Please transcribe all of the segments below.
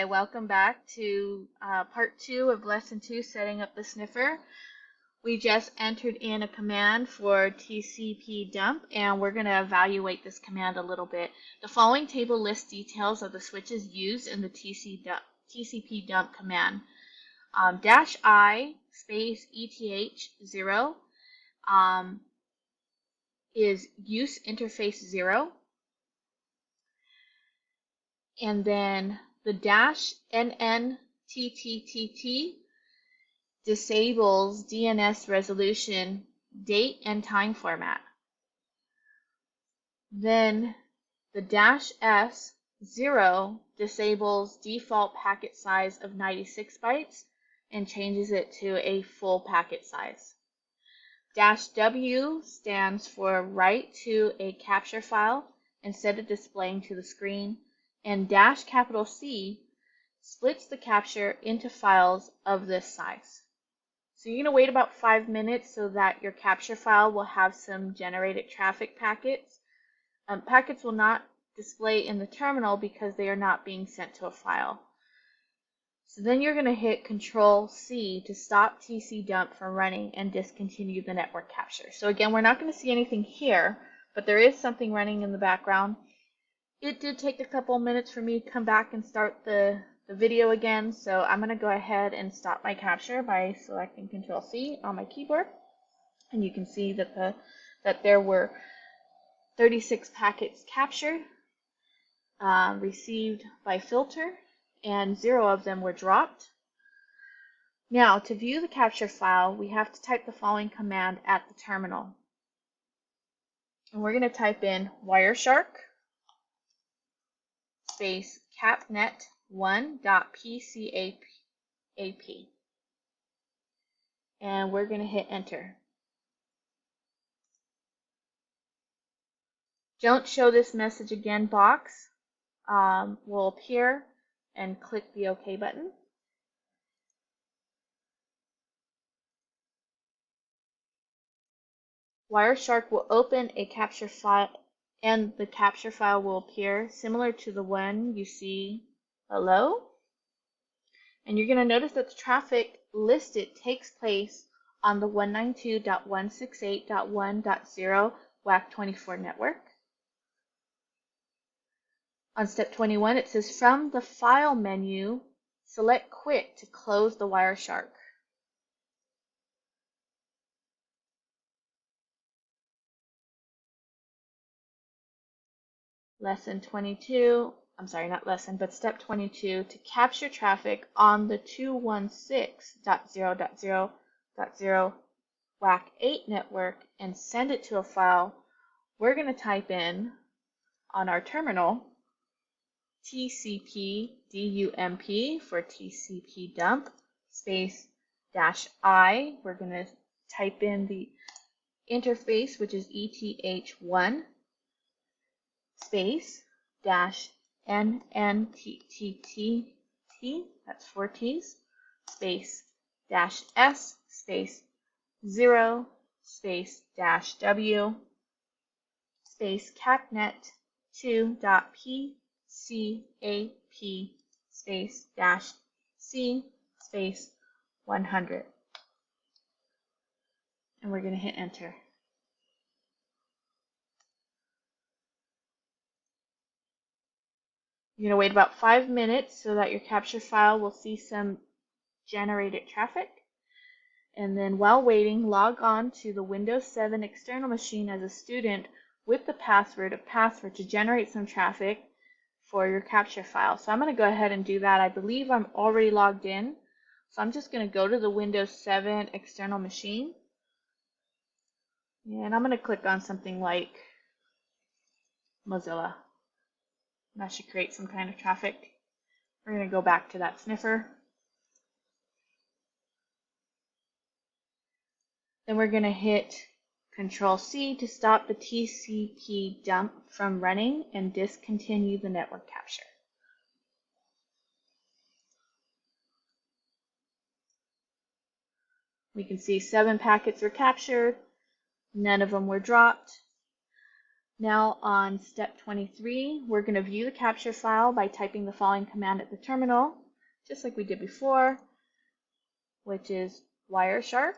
welcome back to part 2 of lesson 2, setting up the sniffer. We just entered in a command for TCP dump, and we're going to evaluate this command a little bit. The following table lists details of the switches used in the TCP dump command. -I space ETH0 is use interface 0. And then the -NNTTTT disables DNS resolution date and time format. Then the -S0 disables default packet size of 96 bytes and changes it to a full packet size. -W stands for write to a capture file instead of displaying to the screen. And -C splits the capture into files of this size. So you're going to wait about 5 minutes so that your capture file will have some generated traffic packets. Packets will not display in the terminal because they are not being sent to a file. So then you're going to hit Control-C to stop TC dump from running and discontinue the network capture. So again, we're not going to see anything here, but there is something running in the background. It did take a couple minutes for me to come back and start the video again, so I'm going to go ahead and stop my capture by selecting Control-C on my keyboard. And you can see that there were 36 packets captured, received by filter, and 0 of them were dropped. Now, to view the capture file, we have to type the following command at the terminal. And we're going to type in Wireshark space capnet1.pcap, and we're going to hit enter. Don't show this message again box will appear, and click the OK button. Wireshark will open a capture file, and the capture file will appear similar to the one you see below. And you're going to notice that the traffic listed takes place on the 192.168.1.0 WAC24 network. On step 21, it says from the file menu, select quit to close the Wireshark. Step 22, to capture traffic on the 216.0.0.0 WAC8 network and send it to a file, we're going to type in on our terminal TCP dump for TCP dump space -I. We're going to type in the interface, which is ETH1 space -NNTTT, that's 4 T's, space -S space 0 space -W space capnet2.pcap space -C space 100. And we're going to hit enter. You're going to wait about 5 minutes so that your capture file will see some generated traffic. And then while waiting, log on to the Windows 7 external machine as a student with the password to generate some traffic for your capture file. So I'm going to go ahead and do that. I believe I'm already logged in. So I'm just going to go to the Windows 7 external machine. And I'm going to click on something like Mozilla. That should create some kind of traffic. We're going to go back to that sniffer. Then we're going to hit Control-C to stop the TCP dump from running and discontinue the network capture. We can see 7 packets were captured, none of them were dropped. Now on step 23, we're going to view the capture file by typing the following command at the terminal, just like we did before, which is Wireshark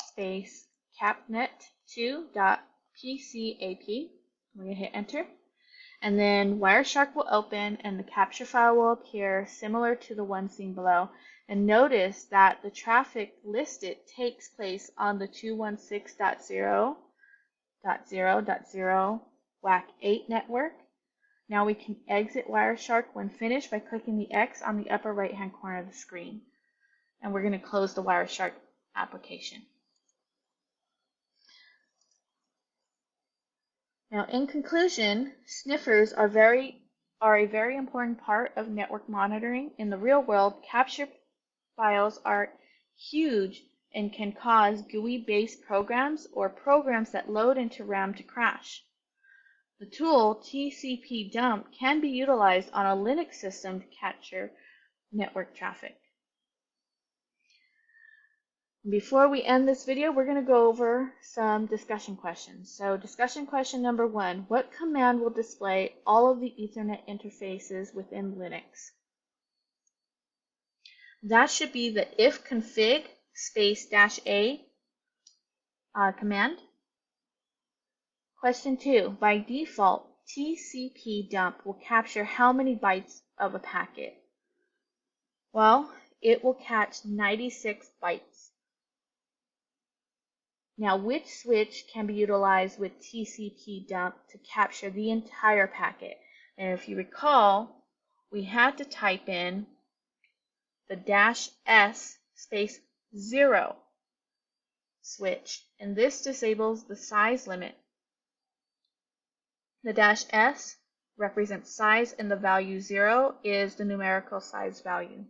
space capnet2.pcap. We're going to hit enter. And then Wireshark will open and the capture file will appear similar to the one seen below. And notice that the traffic listed takes place on the 216.0.0.0 WAC 8 network. Now we can exit Wireshark when finished by clicking the X on the upper right hand corner of the screen. And we're going to close the Wireshark application. Now, in conclusion, sniffers are a very important part of network monitoring. In the real world, capture files are huge and can cause GUI-based programs or programs that load into RAM to crash. The tool TCP dump can be utilized on a Linux system to capture network traffic. Before we end this video, we're going to go over some discussion questions. So discussion question number 1, what command will display all of the Ethernet interfaces within Linux? That should be the ifconfig space -a command. Question 2, by default, TCP dump will capture how many bytes of a packet? Well, it will catch 96 bytes. Now, which switch can be utilized with TCP dump to capture the entire packet? And if you recall, we had to type in the -S space 0 switch, and this disables the size limit. The -S represents size, and the value 0 is the numerical size value.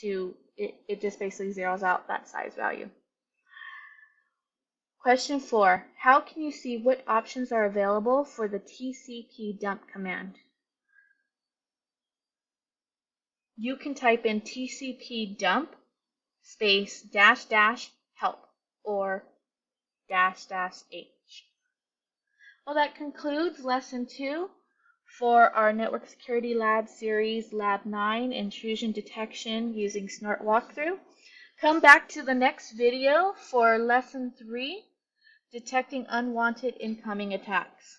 It just basically zeroes out that size value. Question 4. How can you see what options are available for the TCP dump command? You can type in TCP dump space --help or --h. Well, that concludes lesson 2 for our Network Security Lab series, Lab 9, Intrusion Detection using Snort Walkthrough. Come back to the next video for lesson 3, Detecting Unwanted Incoming Attacks.